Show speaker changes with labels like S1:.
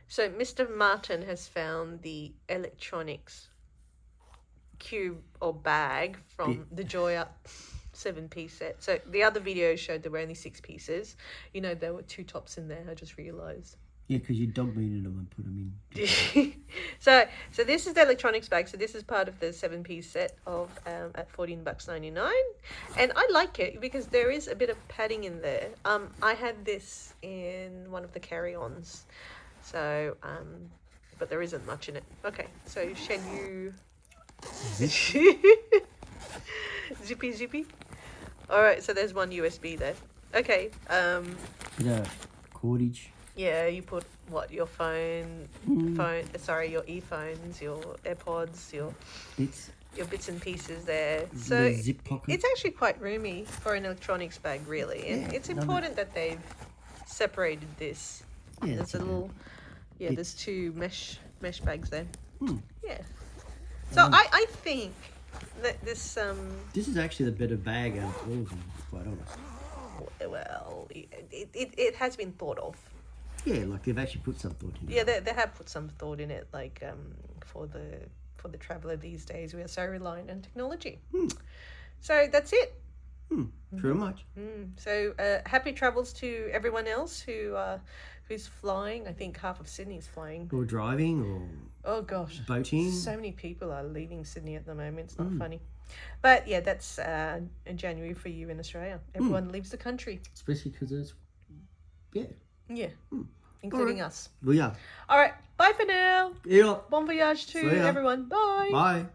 S1: So Mr. Martin has found the electronics cube or bag from the Joya 7-piece set. So the other video showed there were only 6 pieces. You know, there were 2 tops in there. I just realized.
S2: Yeah, because you dog meated them and put them in.
S1: So this is the electronics bag. So this is part of the 7-piece set of at $14.99, and I like it because there is a bit of padding in there. I had this in one of the carry-ons, so but there isn't much in it. Okay, so shall you? Zippy. All right, so there's one USB there. Okay.
S2: Bit of cordage.
S1: Yeah, you put what, your phone, your earphones, your AirPods, your bits and pieces there. So
S2: Little zip pocket.
S1: it's actually quite roomy for an electronics bag, really. And
S2: Yeah,
S1: it's important that they've separated this.
S2: Yeah,
S1: There's a little, there's 2 mesh bags there. Yeah. So I think that this
S2: This is actually the better bag out of all of them, to be quite honest.
S1: well, it has been thought of.
S2: Yeah, like they've actually put some thought into it.
S1: Yeah, they have put some thought in it, like for the traveller these days, we are so reliant on technology. So that's it.
S2: Pretty much.
S1: So happy travels to everyone else who's flying. I think half of Sydney's flying.
S2: Or driving, or
S1: Oh gosh,
S2: boating.
S1: so many people are leaving Sydney at the moment. It's not funny. But yeah, that's in January for you in Australia. Everyone leaves the country.
S2: Especially because it's, yeah.
S1: Yeah, including us.
S2: Well, yeah.
S1: All right, bye for now.
S2: Yeah.
S1: Bon voyage to
S2: See ya.
S1: everyone. Bye.
S2: Bye.